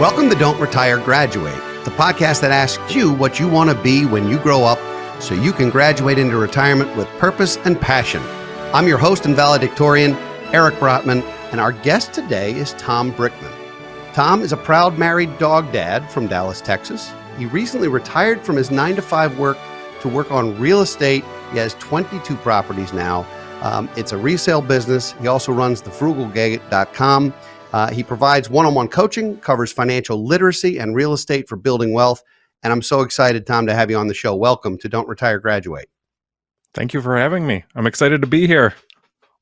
Welcome to Don't Retire, Graduate, the podcast that asks you what you want to be when you grow up so you can graduate into retirement with purpose and passion. I'm your host and valedictorian, Eric Brotman, and our guest today is Tom Brickman. Tom is a proud married dog dad from Dallas, Texas. He recently retired from his 9-to-5 work to work on real estate. He has 22 properties now. It's a resale business. He also runs the frugalgay.com. He provides one-on-one coaching, covers financial literacy and real estate for building wealth. And I'm so excited, Tom, to have you on the show. Welcome to Don't Retire, Graduate. Thank you for having me. I'm excited to be here.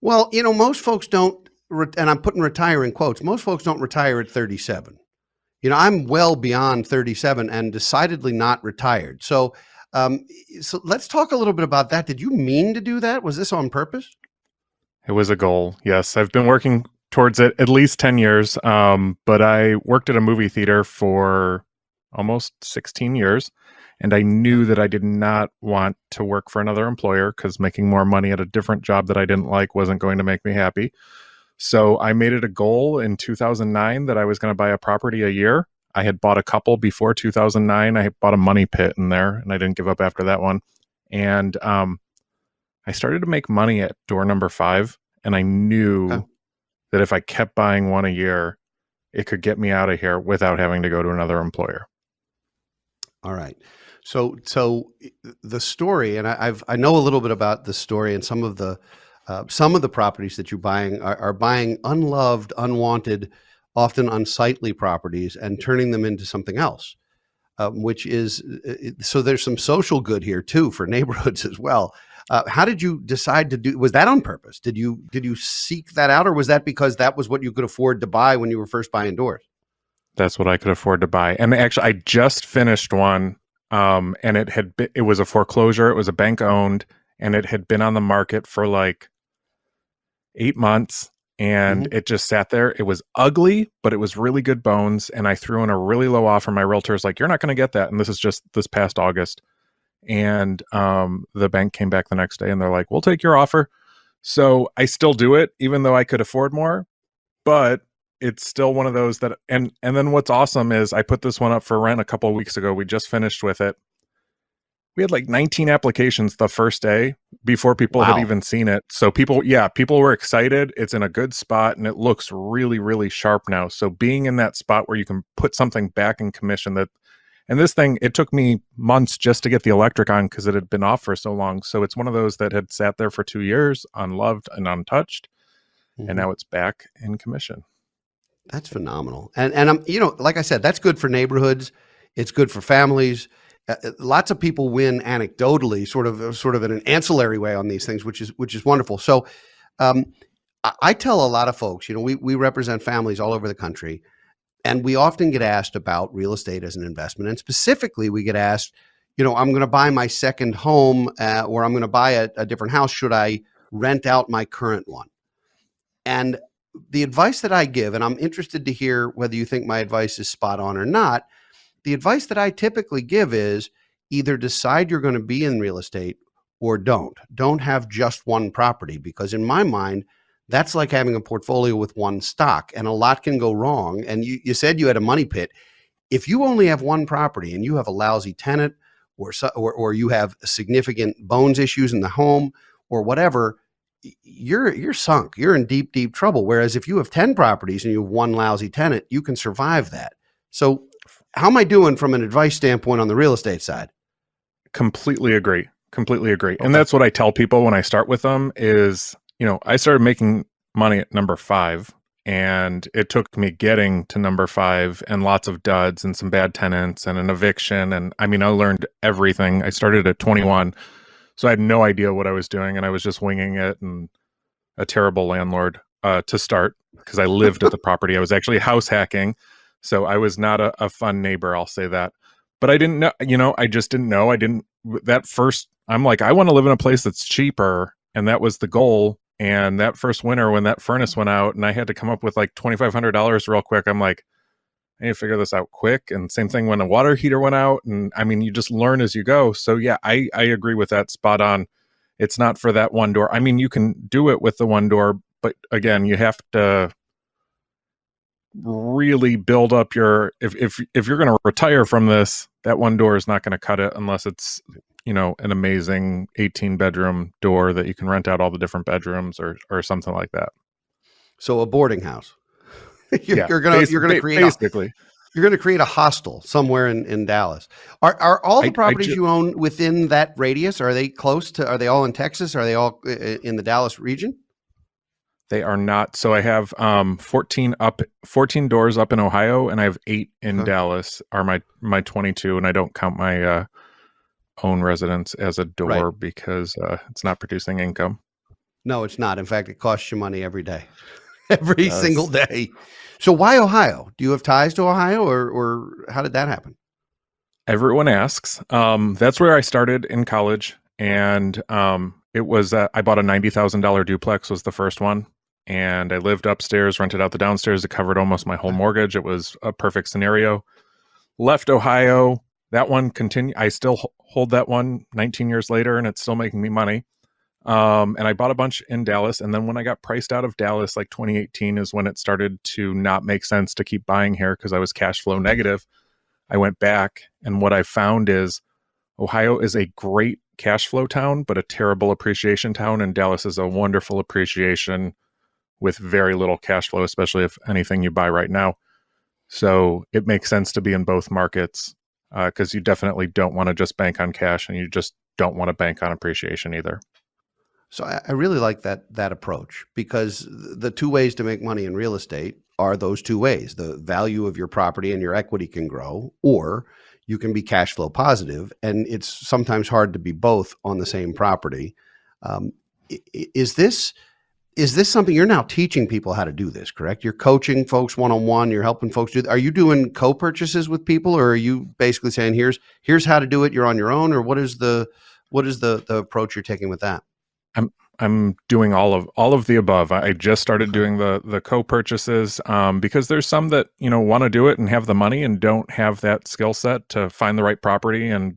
Well, you know, most folks don't, and I'm putting retire in quotes, most folks don't retire at 37. You know, I'm well beyond 37 and decidedly not retired. So let's talk a little bit about that. Did you mean to do that? Was this on purpose? It was a goal. Yes. I've been working towards it at least 10 years. But I worked at a movie theater for almost 16 years. And I knew that I did not want to work for another employer because making more money at a different job that I didn't like wasn't going to make me happy. So I made it a goal in 2009 that I was going to buy a property a year. I had bought a couple before 2009. I bought a money pit in there and I didn't give up after that one. And I started to make money at door number 5. And I knew that if I kept buying one a year, it could get me out of here without having to go to another employer. All right. So the story, and I know a little bit about the story, and some of the properties that you're buying are buying unloved, unwanted, often unsightly properties and turning them into something else, which is, so there's some social good here too for neighborhoods as well. How did you decide to do, was that on purpose? Did you seek that out, or was that because that was what you could afford to buy when you were first buying doors? That's what I could afford to buy. And actually I just finished one, and it was a foreclosure. It was a bank owned, and it had been on the market for like 8 months, and it just sat there. It was ugly, but it was really good bones. And I threw in a really low offer. My realtor's like, "You're not going to get that." And this is just this past August. And the bank came back the next day and they're like, "We'll take your offer." So I still do it, even though I could afford more, but it's still one of those that, and then what's awesome is I put this one up for rent a couple of weeks ago. We just finished with it. We had like 19 applications the first day before people had even seen it. So people were excited. It's in a good spot and it looks really, really sharp now. So being in that spot where you can put something back in commission and this thing, it took me months just to get the electric on because it had been off for so long. So it's one of those that had sat there for 2 years, unloved and untouched. And now it's back in commission. That's phenomenal. And I'm, you know, like I said, that's good for neighborhoods. It's good for families. Lots of people win anecdotally, sort of in an ancillary way on these things, which is wonderful. So I tell a lot of folks, you know, we represent families all over the country. And we often get asked about real estate as an investment. And specifically, we get asked, you know, I'm going to buy my second home or I'm going to buy a different house. Should I rent out my current one? And the advice that I give, and I'm interested to hear whether you think my advice is spot on or not, the advice that I typically give is either decide you're going to be in real estate or don't. Don't have just one property, because in my mind, that's like having a portfolio with one stock, and a lot can go wrong. And you said you had a money pit. If you only have one property and you have a lousy tenant or you have significant bones issues in the home or whatever, you're sunk. You're in deep, deep trouble. Whereas if you have 10 properties and you have one lousy tenant, you can survive that. So how am I doing from an advice standpoint on the real estate side? Completely agree. Okay. And that's what I tell people when I start with them is, you know, I started making money at number 5, and it took me getting to number 5 and lots of duds and some bad tenants and an eviction. And I mean, I learned everything. I started at 21, so I had no idea what I was doing, and I was just winging it, and a terrible landlord to start because I lived at the property. I was actually house hacking, so I was not a fun neighbor, I'll say that. But I didn't know, you know, I just didn't know. I'm like, I want to live in a place that's cheaper, and that was the goal. And that first winter when that furnace went out and I had to come up with like $2,500 real quick, I'm like, I need to figure this out quick. And same thing when the water heater went out. And I mean, you just learn as you go. So yeah, I agree with that, spot on. It's not for that one door. I mean, you can do it with the one door, but again, you have to really build up your, if you're going to retire from this, that one door is not going to cut it unless it's, an amazing 18-bedroom door that you can rent out all the different bedrooms or something like that. So a boarding house. Yeah, You're gonna create basically. You're going to create a hostel somewhere in Dallas. Are all the properties you own within that radius? Are they close to? Are they all in Texas? Are they all in the Dallas region? They are not. So I have 14 doors up in Ohio, and I have 8 in Dallas. Are my 22, and I don't count my own residence as a door because it's not producing income. No, it's not. In fact, it costs you money every day, every single day. So why Ohio? Do you have ties to Ohio, or how did that happen? Everyone asks. That's where I started in college, and it was I bought a $90,000 duplex was the first one, and I lived upstairs, rented out the downstairs. It covered almost my whole mortgage. It was a perfect scenario. Left Ohio. That one continued. I still hold that one 19 years later, and it's still making me money. And I bought a bunch in Dallas. And then when I got priced out of Dallas, like 2018 is when it started to not make sense to keep buying here because I was cash flow negative. I went back, and what I found is Ohio is a great cash flow town, but a terrible appreciation town. And Dallas is a wonderful appreciation with very little cash flow, especially if anything you buy right now. So it makes sense to be in both markets because you definitely don't want to just bank on cash, and you just don't want to bank on appreciation either. So I really like that approach, because the two ways to make money in real estate are those two ways. The value of your property and your equity can grow, or you can be cash flow positive, and it's sometimes hard to be both on the same property. Is this something you're now teaching people how to do this, correct? You're coaching folks one-on-one, you're helping folks do. Are you doing co-purchases with people, or are you basically saying, here's how to do it, you're on your own, or what is the approach you're taking with that? I'm doing all of the above. I just started doing the co-purchases because there's some that, want to do it and have the money and don't have that skill set to find the right property. And,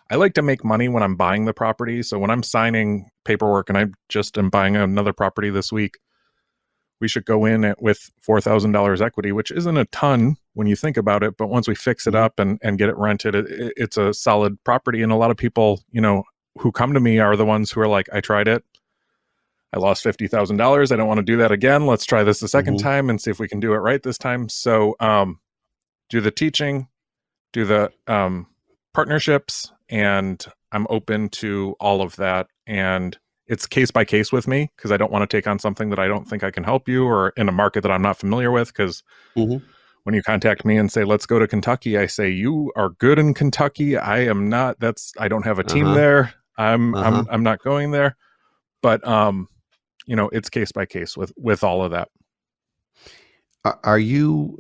I like to make money when I'm buying the property. So when I'm signing paperwork, and I just am buying another property this week, we should go in with $4,000 equity, which isn't a ton when you think about it. But once we fix it up and get it rented, it's a solid property. And a lot of people, who come to me are the ones who are like, I tried it. I lost $50,000. I don't want to do that again. Let's try this a second time and see if we can do it right this time. So do the teaching, do the partnerships, and I'm open to all of that. And it's case by case with me because I don't want to take on something that I don't think I can help you, or in a market that I'm not familiar with. Because when you contact me and say, let's go to Kentucky, I say, you are good in Kentucky. I am not. I don't have a team there. I'm not going there. But it's case by case with all of that. Are you,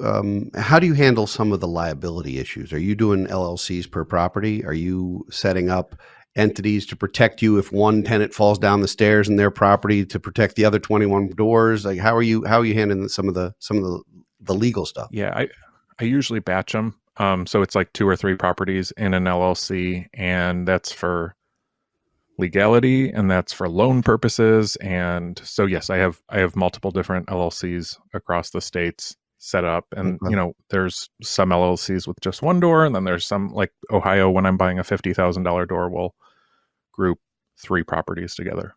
how do you handle some of the liability issues? Are you doing LLCs per property? Are you setting up entities to protect you if one tenant falls down the stairs in their property, to protect the other 21 doors? Like, how are you handling some of the legal stuff? Yeah, I usually batch them. So it's like 2 or 3 properties in an LLC, and that's for legality, and that's for loan purposes. And so, yes, I have multiple different LLCs across the states set up. And, there's some LLCs with just one door. And then there's some, like Ohio, when I'm buying a $50,000 door, we'll group 3 properties together.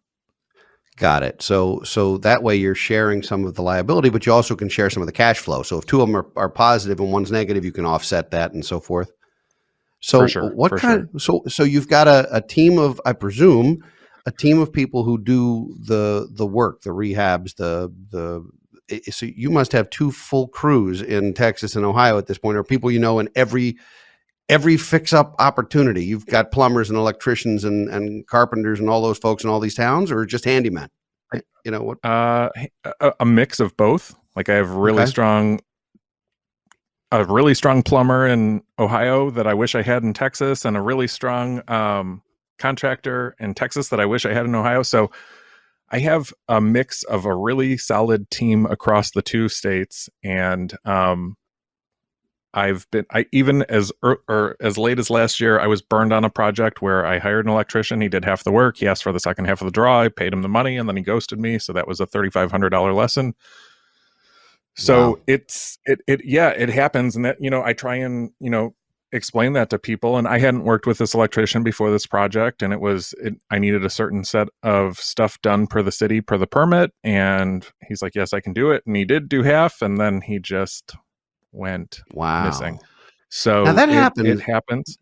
Got it. So that way you're sharing some of the liability, but you also can share some of the cash flow. So if 2 of them are positive and one's negative, you can offset that and so forth. So for sure. So you've got a team of, I presume, a team of people who do the work, the rehabs, so you must have 2 full crews in Texas and Ohio at this point, or people in every fix up opportunity. You've got plumbers and electricians and carpenters and all those folks in all these towns, or just handymen? What? A mix of both. Like I have a really strong plumber in Ohio that I wish I had in Texas, and a really strong contractor in Texas that I wish I had in Ohio. So I have a mix of a really solid team across the 2 states. And even as late as last year, I was burned on a project where I hired an electrician. He did half the work. He asked for the second half of the draw. I paid him the money, and then he ghosted me. So that was a $3,500 lesson. So it happens. And that, I try and, explain that to people. And I hadn't worked with this electrician before this project. And I needed a certain set of stuff done per the city, per the permit. And he's like, yes, I can do it. And he did do half. And then he just went missing. Wow. So Now that it happens. happens.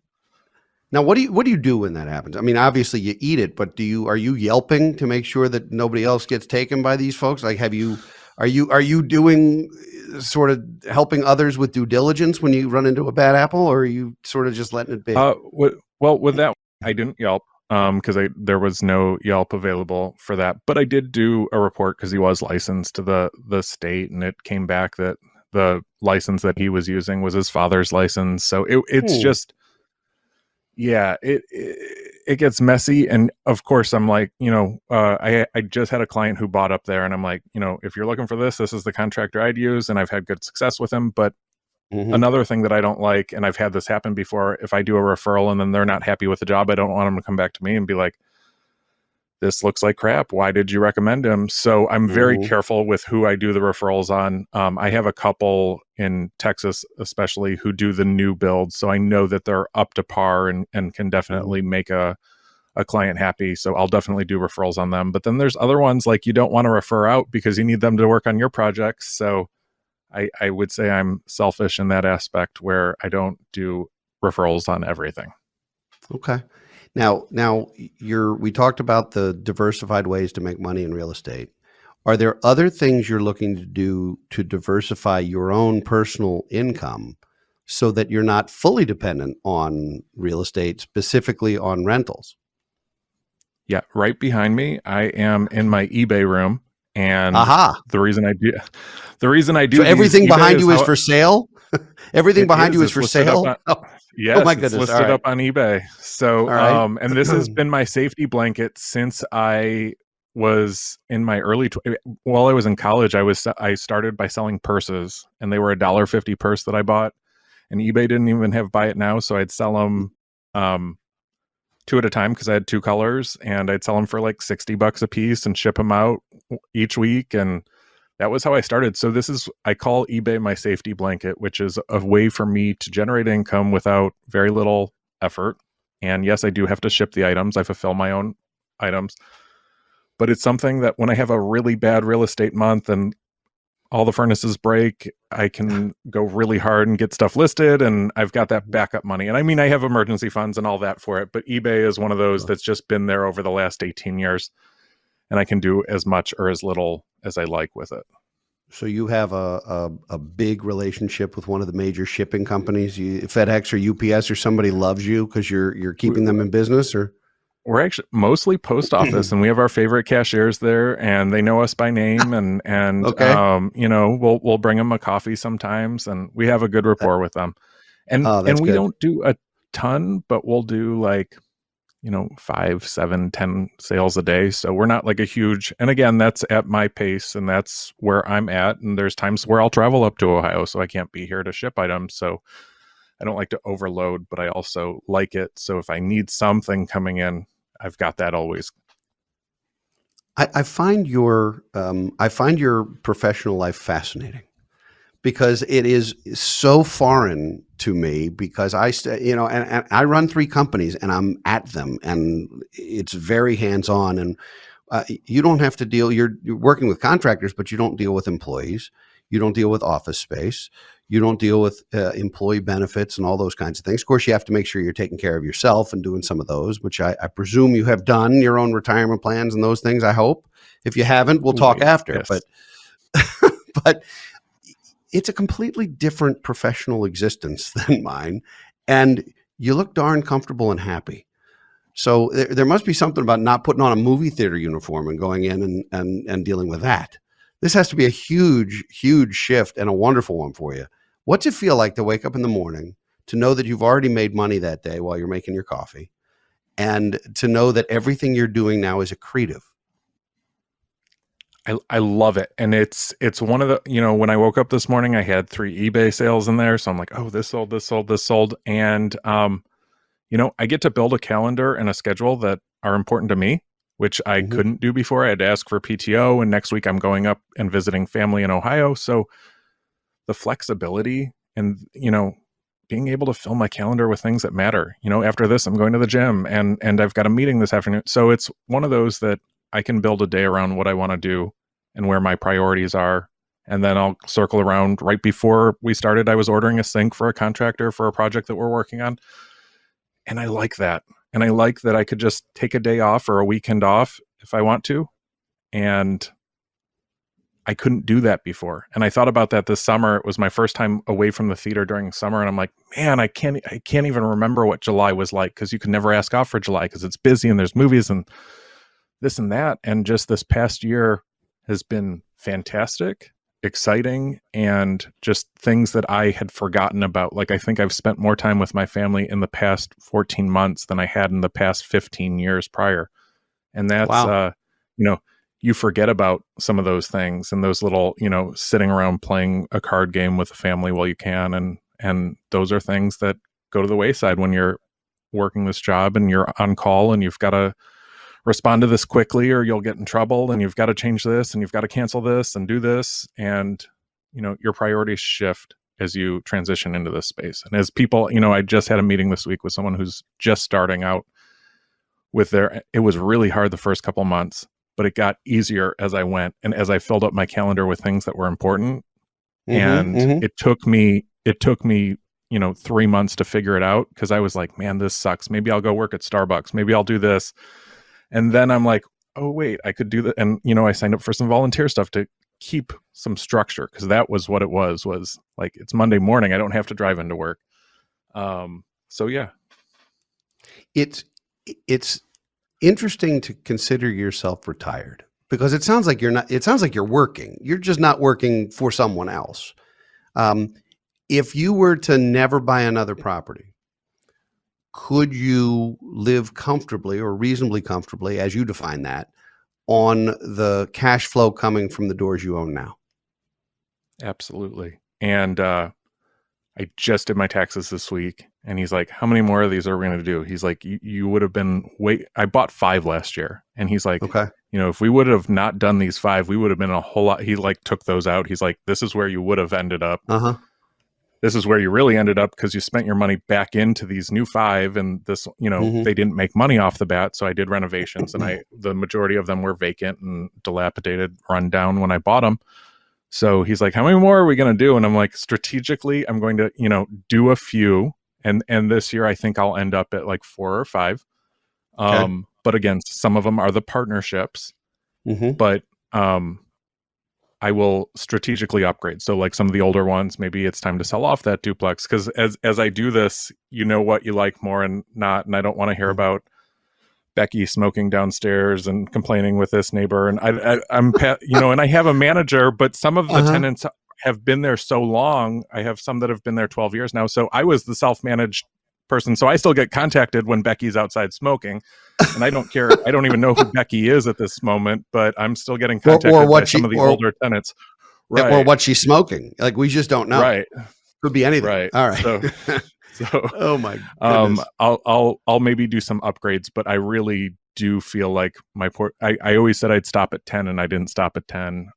Now, what do you do when that happens? I mean, obviously you eat it, but are you yelping to make sure that nobody else gets taken by these folks? Like, are you doing sort of helping others with due diligence when you run into a bad apple, or are you sort of just letting it be? With that, I didn't Yelp because there was no Yelp available for that. But I did do a report because he was licensed to the state, and it came back that the license that he was using was his father's license. So it's just. Yeah, it gets messy. And of course, I'm like, I just had a client who bought up there, and I'm like, if you're looking for this is the contractor I'd use, and I've had good success with him. But another thing that I don't like, and I've had this happen before, if I do a referral and then they're not happy with the job, I don't want them to come back to me and be like, this looks like crap. Why did you recommend him? So I'm very careful with who I do the referrals on. I have a couple in Texas, especially, who do the new builds. So I know that they're up to par and can definitely make a client happy. So I'll definitely do referrals on them. But then there's other ones like you don't want to refer out because you need them to work on your projects. So I would say I'm selfish in that aspect where I don't do referrals on everything. Okay. Now we talked about the diversified ways to make money in real estate. Are there other things you're looking to do to diversify your own personal income so that you're not fully dependent on real estate, specifically on rentals? Yeah, right behind me, I am in my eBay room, and the reason I do so everything behind you is for sale. Everything behind you is for sale. Yes, oh my goodness! It's listed up on eBay. So, and this has been my safety blanket since I was in my while I was in college. I started by selling purses, and they were $1.50 purse that I bought, and eBay didn't even have buy it now, so I'd sell them 2 at a time because I had 2 colors, and I'd sell them for like $60 a piece and ship them out each week, and that was how I started. So I call eBay my safety blanket, which is a way for me to generate income without very little effort. And yes, I do have to ship the items. I fulfill my own items. But it's something that when I have a really bad real estate month and all the furnaces break, I can go really hard and get stuff listed, and I've got that backup money. And I mean, I have emergency funds and all that for it, but eBay is one of those that's just been there over the last 18 years. And I can do as much or as little as I like with it. So you have a big relationship with one of the major shipping companies, FedEx or UPS, or somebody loves you because you're keeping them in business, or? We're actually mostly post office, and we have our favorite cashiers there, and they know us by name, and okay. We'll bring them a coffee sometimes, and we have a good rapport with them. And we don't do a ton, but we'll do like 5, 7, 10 sales a day. So we're not like a huge, and again, that's at my pace, and that's where I'm at. And there's times where I'll travel up to Ohio, so I can't be here to ship items. So I don't like to overload, but I also like it. So if I need something coming in, I've got that always. I find your professional life fascinating, because it is so foreign to me, because and I run 3 companies and I'm at them, and it's very hands-on, and you don't have to deal, you're working with contractors, but you don't deal with employees. You don't deal with office space. You don't deal with employee benefits and all those kinds of things. Of course, you have to make sure you're taking care of yourself and doing some of those, which I presume you have done, your own retirement plans and those things, I hope. If you haven't, we'll talk after. Yes. But it's a completely different professional existence than mine. And you look darn comfortable and happy. So there must be something about not putting on a movie theater uniform and going in and dealing with that. This has to be a huge, huge shift, and a wonderful one for you. What's it feel like to wake up in the morning, to know that you've already made money that day while you're making your coffee, and to know that everything you're doing now is accretive? I love it. And it's one of the, when I woke up this morning, I had 3 eBay sales in there. So I'm like, oh, this sold, this sold, this sold. And, I get to build a calendar and a schedule that are important to me, which I couldn't do before. I had to ask for PTO, and next week I'm going up and visiting family in Ohio. So the flexibility and, being able to fill my calendar with things that matter. After this, I'm going to the gym and I've got a meeting this afternoon. So it's one of those that I can build a day around what I want to do and where my priorities are. And then I'll circle around. Right before we started, I was ordering a sink for a contractor for a project that we're working on. And I like that. And I like that I could just take a day off or a weekend off if I want to. And I couldn't do that before. And I thought about that this summer. It was my first time away from the theater during summer. And I'm like, man, I can't even remember what July was like, because you can never ask off for July because it's busy and there's movies and this and that. And just this past year has been fantastic, exciting, and just things that I had forgotten about. Like, I think I've spent more time with my family in the past 14 months than I had in the past 15 years prior. And that's, Wow. you forget about some of those things and those little, sitting around playing a card game with the family while you can. And those are things that go to the wayside when you're working this job and you're on call and you've got to respond to this quickly or you'll get in trouble, and you've got to change this and you've got to cancel this and do this. And, your priorities shift as you transition into this space. And as people, I just had a meeting this week with someone who's just starting out with it was really hard the first couple months, but it got easier as I went. And as I filled up my calendar with things that were important, and it took me, 3 months to figure it out, because I was like, man, this sucks. Maybe I'll go work at Starbucks. Maybe I'll do this. And then I'm like, oh, wait, I could do that. And, I signed up for some volunteer stuff to keep some structure, because that was what it was like, it's Monday morning. I don't have to drive into work. So, yeah. It's interesting to consider yourself retired, because it sounds like you're working. You're just not working for someone else. If you were to never buy another property, could you live comfortably or reasonably comfortably, as you define that, on the cash flow coming from the doors you own now? Absolutely. And I just did my taxes this week, and he's like, how many more of these are we going to do? He's like, you would have been I bought 5 last year. And he's like, okay, if we would have not done these 5, we would have been a whole lot. He like took those out. He's like, this is where you would have ended up. This is where you really ended up, because you spent your money back into these new 5, and this, they didn't make money off the bat. So I did renovations, and the majority of them were vacant and dilapidated, run down when I bought them. So he's like, how many more are we going to do? And I'm like, strategically, I'm going to, do a few. And this year, I think I'll end up at like 4 or 5. Okay. But again, some of them are the partnerships, but I will strategically upgrade. So like some of the older ones, maybe it's time to sell off that duplex, because as I do this, what you like more and not. And I don't want to hear about Becky smoking downstairs and complaining with this neighbor. And I'm and I have a manager, but some of the tenants have been there so long. I have some that have been there 12 years now. So I was the self-managed person. So I still get contacted when Becky's outside smoking, and I don't care. I don't even know who Becky is at this moment, but I'm still getting contacted by some of the older tenants. Right. Or what she's smoking. Like, we just don't know. Right. Could be anything. Right. All right. So oh my goodness. I'll maybe do some upgrades, but I really do feel like I always said I'd stop at 10, and I didn't stop at 10.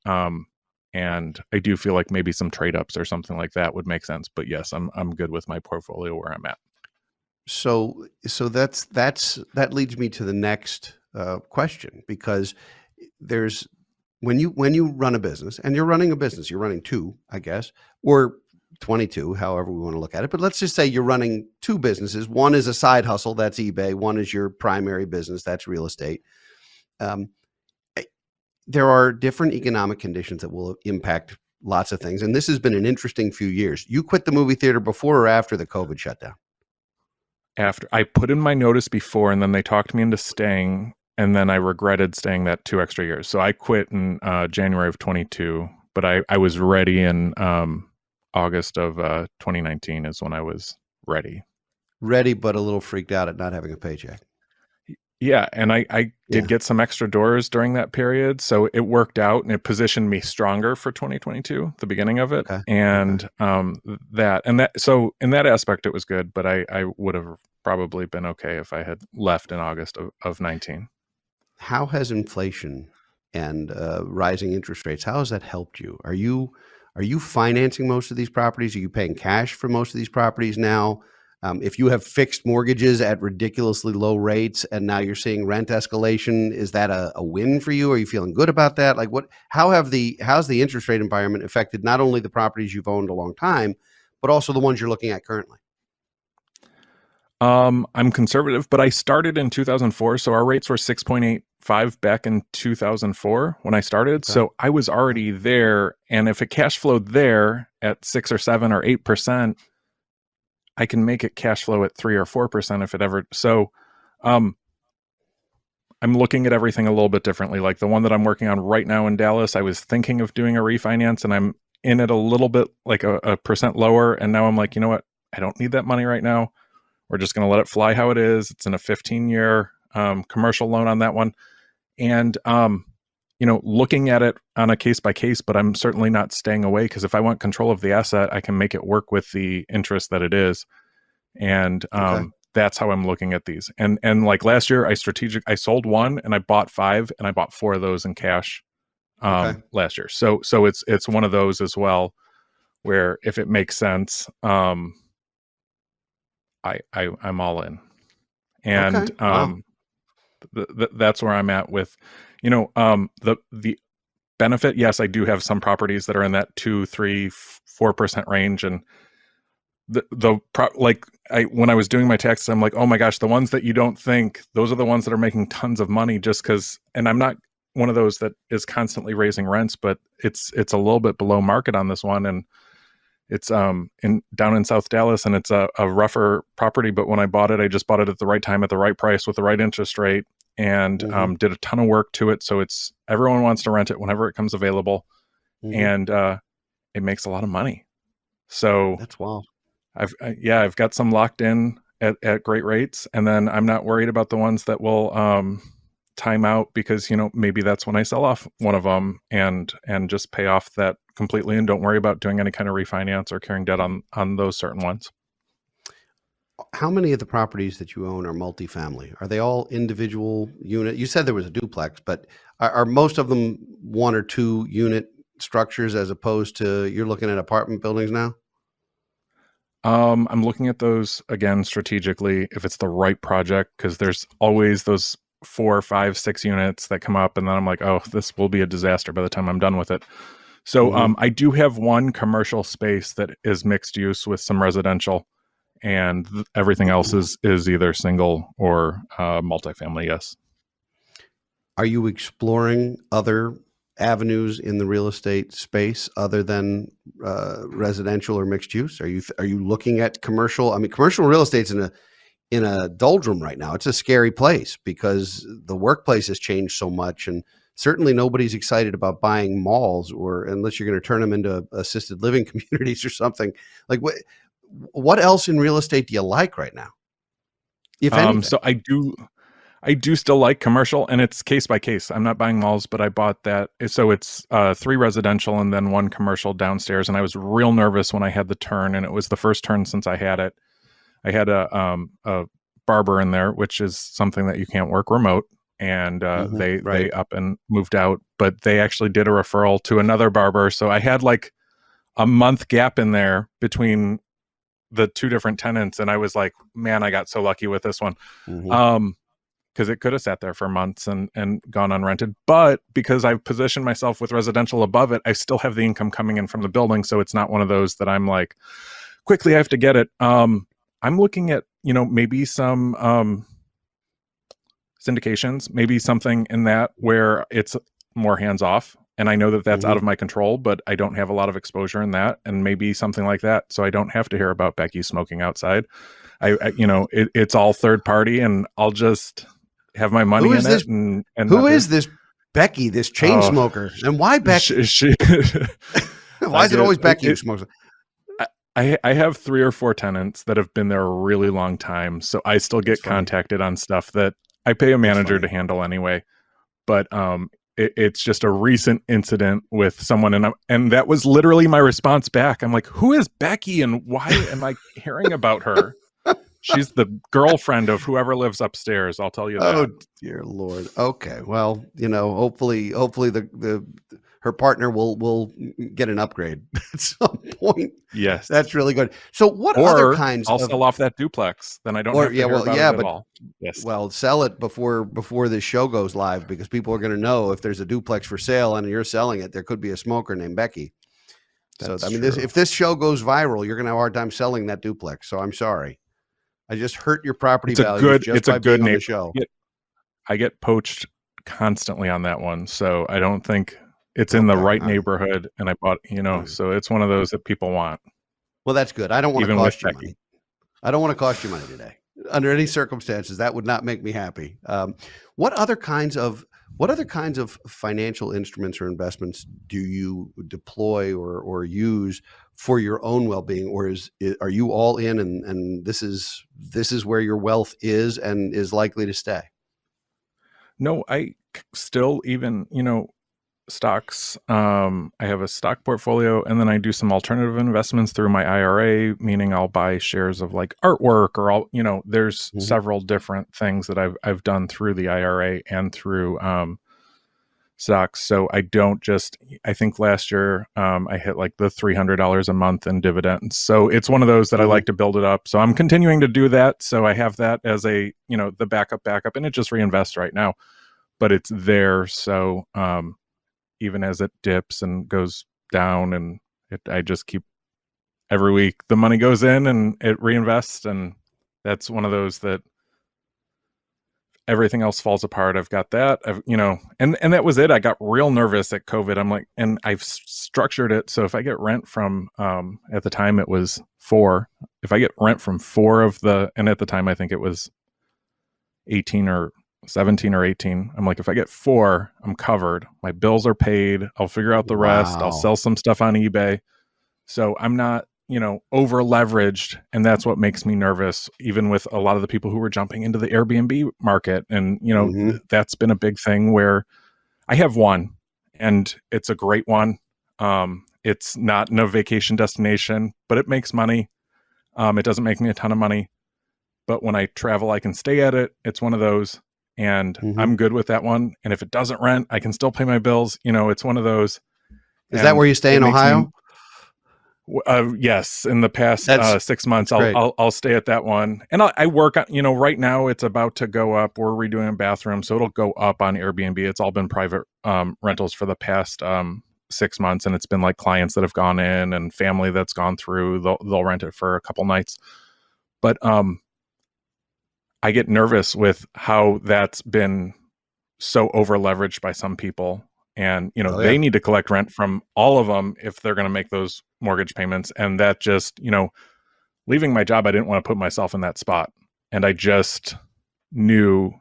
And I do feel like maybe some trade ups or something like that would make sense. But yes, I'm good with my portfolio where I'm at. So that leads me to the next question, because there's when you run a business, and you're running a business, you're running 2, I guess, or 22, however we want to look at it. But let's just say you're running 2 businesses. One is a side hustle, that's eBay. One is your primary business, that's real estate. There are different economic conditions that will impact lots of things. And this has been an interesting few years. You quit the movie theater before or after the COVID shutdown? After. I put in my notice before, and then they talked me into staying, and then I regretted staying that 2 extra years. So I quit in January of 22, but I was ready in August of 2019 is when I was ready. Ready, but a little freaked out at not having a paycheck. Yeah, and I did get some extra doors during that period, so it worked out, and it positioned me stronger for 2022, the beginning of it. Okay. And so in that aspect, it was good, but I would have probably been okay if I had left in August of 19. How has inflation and rising interest rates, how has that helped you? Are you Are you financing most of these properties? Are you paying cash for most of these properties now? If you have fixed mortgages at ridiculously low rates and now you're seeing rent escalation, is that a win for you? Are you feeling good about that? Like how's the interest rate environment affected not only the properties you've owned a long time, but also the ones you're looking at currently? I'm conservative, but I started in 2004, so our rates were 6.85 back in 2004 when I started. Okay. So I was already there, and if it cash flowed there at 6 or 7 or 8%, I can make it cash flow at 3 or 4% if it ever. So, I'm looking at everything a little bit differently. Like the one that I'm working on right now in Dallas, I was thinking of doing a refinance, and I'm in it a little bit like a percent lower, and now I'm like, you know what? I don't need that money right now. We're just going to let it fly how it is. It's in a 15-year commercial loan on that one. And, looking at it on a case by case, but I'm certainly not staying away because if I want control of the asset, I can make it work with the interest that it is. And that's how I'm looking at these. And like last year, I sold one and I bought 5 and I bought 4 of those in cash last year. So it's one of those as well, where if it makes sense, I'm all in, and Wow. that's where I'm at with, the benefit. Yes, I do have some properties that are in that 2, 3, 4% range, and when I was doing my taxes, I'm like, oh my gosh, the ones that you don't think, those are the ones that are making tons of money just because. And I'm not one of those that is constantly raising rents, but it's a little bit below market on this one, and it's down in South Dallas, and it's a rougher property. But when I bought it, I just bought it at the right time, at the right price, with the right interest rate, and did a ton of work to it. So everyone wants to rent it whenever it comes available, and it makes a lot of money. So That's wild. I've got some locked in at great rates, and then I'm not worried about the ones that will time out because maybe that's when I sell off one of them and just pay off that completely and don't worry about doing any kind of refinance or carrying debt on those certain ones. How many of the properties that you own are multifamily? Are they all individual unit? You said there was a duplex, but are most of them 1 or 2 unit structures as opposed to you're looking at apartment buildings now? I'm looking at those again strategically if it's the right project, because there's always those 4, 5, 6 units that come up, and then I'm like, oh, this will be a disaster by the time I'm done with it. So I do have one commercial space that is mixed use with some residential, and everything else is either single or multifamily. Yes. Are you exploring other avenues in the real estate space other than residential or mixed use? Are you looking at commercial? I mean, commercial real estate's in a doldrum right now. It's a scary place because the workplace has changed so much, and certainly nobody's excited about buying malls, or unless you're going to turn them into assisted living communities or something. Like what else in real estate do you like right now, if anything? So I do still like commercial, and it's case by case. I'm not buying malls, but I bought that. So it's 3 residential and then 1 commercial downstairs. And I was real nervous when I had the turn, and it was the first turn since I had it. I had a barber in there, which is something that you can't work remote. And they up and moved out, but they actually did a referral to another barber. So I had like a month gap in there between the 2 different tenants. And I was like, man, I got so lucky with this one. Because it could have sat there for months and gone unrented. But because I've positioned myself with residential above it, I still have the income coming in from the building. So it's not one of those that I'm like, quickly, I have to get it. I'm looking at, maybe some syndications, maybe something in that where it's more hands off. And I know that that's out of my control, but I don't have a lot of exposure in that. And maybe something like that. So I don't have to hear about Becky smoking outside. It's all third party, and I'll just have my money in it. And who is this Becky, this chain smoker? And why Becky? Why is it always Becky who smokes? I have 3 or 4 tenants that have been there a really long time. So I still get contacted on stuff that I pay a manager to handle anyway. But it's just a recent incident with someone. And that was literally my response back. I'm like, who is Becky and why am I hearing about her? She's the girlfriend of whoever lives upstairs. I'll tell you that. Oh dear Lord. Okay. Well, hopefully the her partner will get an upgrade at some point. Yes. That's really good. So what Or other kinds I'll of, sell off that duplex. Then I don't or have to yeah, hear well, about yeah, it at but all. Yes. well, sell it before this show goes live, because people are going to know if there's a duplex for sale and you're selling it, there could be a smoker named Becky. That's so I mean, true. if this show goes viral, you're going to have a hard time selling that duplex. So I'm sorry, I just hurt your property values just by being on the show. I get poached constantly on that one, so I don't think it's in the Okay, right all right. neighborhood. And I bought, so it's one of those that people want. Well, that's good. I don't want to Even with cost you Becky. money. I don't want to cost you money today. Under any circumstances, that would not make me happy. What other kinds of financial instruments or investments do you deploy or use for your own well-being, or are you all in and this is where your wealth is and is likely to stay? No, I still even, stocks. I have a stock portfolio, and then I do some alternative investments through my IRA, meaning I'll buy shares of like artwork, or there's several different things that I've done through the IRA and through stocks. So I don't I think last year I hit like the $300 a month in dividends. So it's one of those that I like to build it up. So I'm continuing to do that. So I have that as a, the backup, and it just reinvests right now, but it's there. So even as it dips and goes down, and I just keep every week the money goes in and it reinvests, and that's one of those that everything else falls apart. I've got that, and that was it. I got real nervous at COVID. I'm like, and I've structured it so if I get rent from, at the time it was 4. If I get rent from 4 of and at the time I think it was 18 or 17 or 18. I'm like, if I get 4, I'm covered. My bills are paid. I'll figure out the rest. I'll sell some stuff on eBay. So I'm not, over leveraged. And that's what makes me nervous, even with a lot of the people who were jumping into the Airbnb market. And, that's been a big thing where I have one, and it's a great one. It's not in a vacation destination, but it makes money. It doesn't make me a ton of money, but when I travel, I can stay at it. It's one of those. And I'm good with that one. And if it doesn't rent, I can still pay my bills. It's one of those. Is that where you stay in Ohio? Yes. In the past 6 months, I'll stay at that one. And I work on, right now it's about to go up. We're redoing a bathroom, so it'll go up on Airbnb. It's all been private rentals for the past 6 months. And it's been like clients that have gone in and family that's gone through. They'll rent it for a couple nights. But I get nervous with how that's been so over leveraged by some people. And, they need to collect rent from all of them if they're going to make those mortgage payments. And that just, leaving my job, I didn't want to put myself in that spot. And I just knew,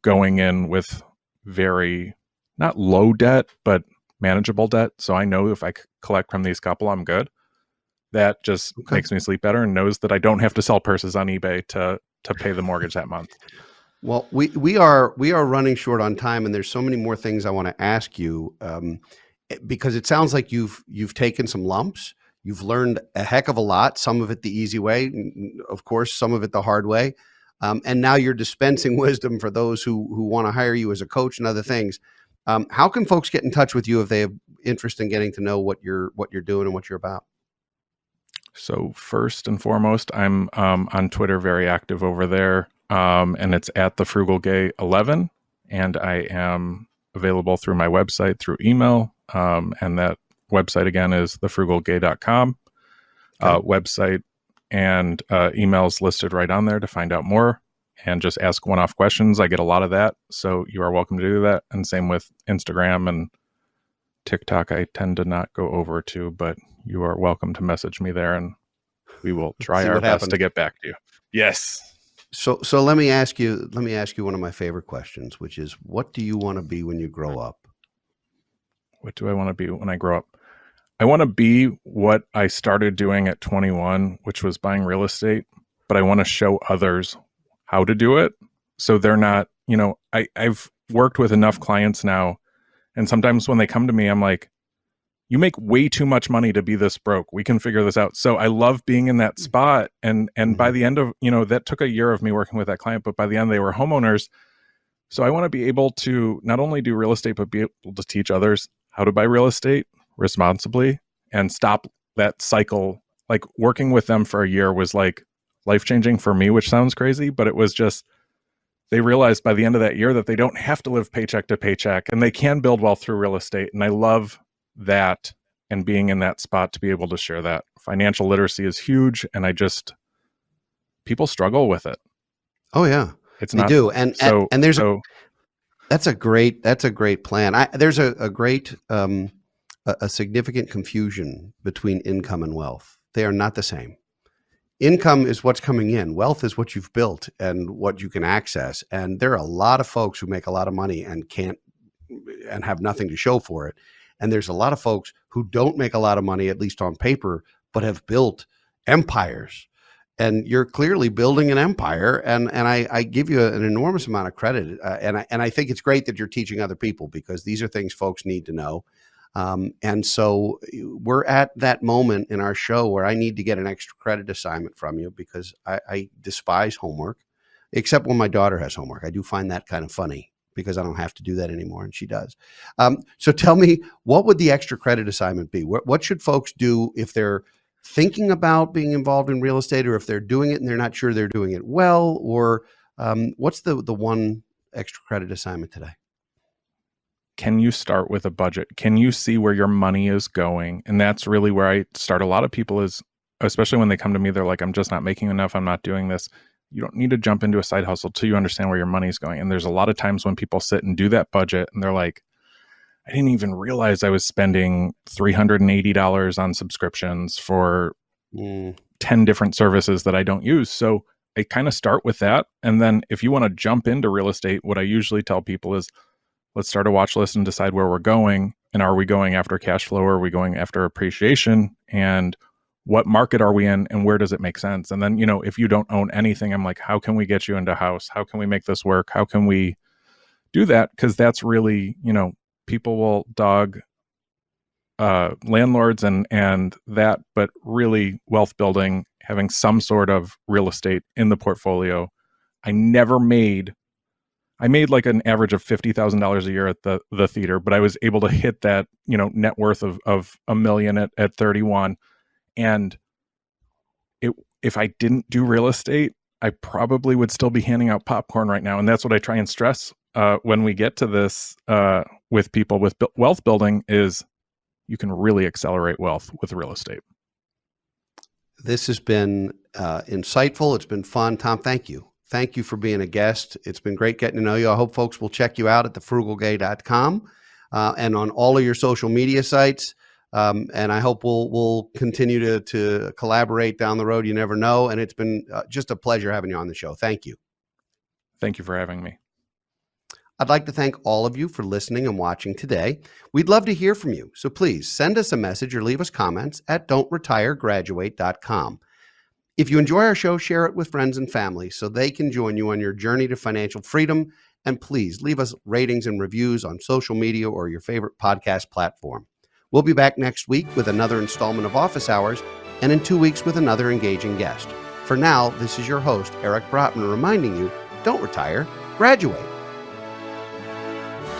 going in with very, not low debt, but manageable debt. So I know if I collect from these couple, I'm good. That just makes me sleep better, and knows that I don't have to sell purses on eBay to pay the mortgage that month. Well, we are running short on time, and there's so many more things I want to ask you, because it sounds like you've taken some lumps. You've learned a heck of a lot, some of it the easy way, of course, some of it the hard way. And now you're dispensing wisdom for those who want to hire you as a coach and other things. How can folks get in touch with you if they have interest in getting to know what you're doing and what you're about? So first and foremost, I'm on Twitter, very active over there. And it's at the Frugal Gay 11. And I am available through my website, through email. And that website again is thefrugalgay.com. Website and emails listed right on there to find out more, and just ask one-off questions. I get a lot of that, so you are welcome to do that. And same with Instagram and TikTok. I tend to not go over to, but you are welcome to message me there, and we will try our best to get back to you. Yes. So let me ask you one of my favorite questions, which is, what do you want to be when you grow up? What do I want to be when I grow up? I want to be what I started doing at 21, which was buying real estate, but I want to show others how to do it. So they're not, I've worked with enough clients now, and sometimes when they come to me, I'm like, you make way too much money to be this broke. We can figure this out. So I love being in that spot. And by the end of, that took a year of me working with that client, but by the end they were homeowners. So I want to be able to not only do real estate, but be able to teach others how to buy real estate responsibly and stop that cycle. Like working with them for a year was like life-changing for me, which sounds crazy, but it was just, they realized by the end of that year that they don't have to live paycheck to paycheck and they can build wealth through real estate. And I love that, and being in that spot to be able to share that. Financial literacy is huge, and people struggle with it. Oh yeah, it's they not do, and so and there's so that's a great plan. There's a great a significant confusion between income and wealth. They are not the same. Income is what's coming in. Wealth is what you've built and what you can access. And there are a lot of folks who make a lot of money and can't and have nothing to show for it. And there's a lot of folks who don't make a lot of money, at least on paper, but have built empires. And you're clearly building an empire. And I give you an enormous amount of credit. And I think it's great that you're teaching other people, because these are things folks need to know. And so we're at that moment in our show where I need to get an extra credit assignment from you, because I despise homework, except when my daughter has homework. I do find that kind of funny, because I don't have to do that anymore, and she does. So tell me, what would the extra credit assignment be? What should folks do if they're thinking about being involved in real estate, or if they're doing it and they're not sure they're doing it well? Or what's the one extra credit assignment today? Can you start with a budget? Can you see where your money is going? And that's really where I start a lot of people, is especially when they come to me, they're like, I'm just not making enough. I'm not doing this. You don't need to jump into a side hustle till you understand where your money is going. And there's a lot of times when people sit and do that budget and they're like, I didn't even realize I was spending $380 on subscriptions for 10 different services that I don't use. So I kind of start with that. And then if you want to jump into real estate, what I usually tell people is, let's start a watch list and decide where we're going. And are we going after cash flow, or are we going after appreciation? And what market are we in, and where does it make sense? And then, if you don't own anything, I'm like, how can we get you into a house? How can we make this work? How can we do that? Because that's really, people will dog landlords and that, but really wealth building, having some sort of real estate in the portfolio. I made like an average of $50,000 a year at the theater, but I was able to hit that, net worth of $1 million at 31. And if I didn't do real estate, I probably would still be handing out popcorn right now. And that's what I try and stress when we get to this with people with wealth building, is you can really accelerate wealth with real estate. This has been insightful. It's been fun. Tom, thank you. Thank you for being a guest. It's been great getting to know you. I hope folks will check you out at thefrugalgay.com and on all of your social media sites. And I hope we'll continue to collaborate down the road. You never know. And it's been just a pleasure having you on the show. Thank you. Thank you for having me. I'd like to thank all of you for listening and watching today. We'd love to hear from you. So please send us a message or leave us comments at don'tretiregraduate.com. If you enjoy our show, share it with friends and family so they can join you on your journey to financial freedom. And please leave us ratings and reviews on social media or your favorite podcast platform. We'll be back next week with another installment of Office Hours, and in 2 weeks with another engaging guest. For now, this is your host, Eric Brotman, reminding you, don't retire, graduate.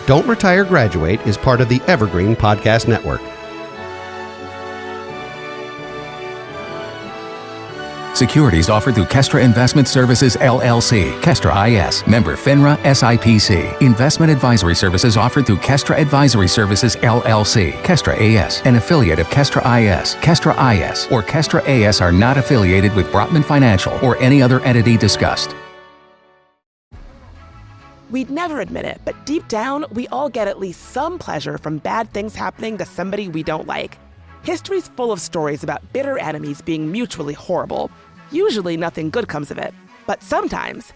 Don't Retire, Graduate is part of the Evergreen Podcast Network. Securities offered through Kestra Investment Services, LLC, Kestra IS, member FINRA, SIPC. Investment advisory services offered through Kestra Advisory Services, LLC, Kestra AS, an affiliate of Kestra IS. Kestra IS or Kestra AS are not affiliated with Brotman Financial or any other entity discussed. We'd never admit it, but deep down, we all get at least some pleasure from bad things happening to somebody we don't like. History's full of stories about bitter enemies being mutually horrible. Usually nothing good comes of it. But sometimes,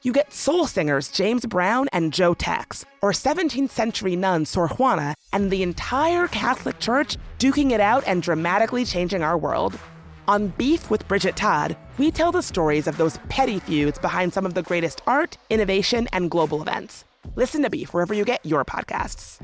you get soul singers James Brown and Joe Tex, or 17th century nun Sor Juana, and the entire Catholic Church duking it out and dramatically changing our world. On Beef with Bridget Todd, we tell the stories of those petty feuds behind some of the greatest art, innovation, and global events. Listen to Beef wherever you get your podcasts.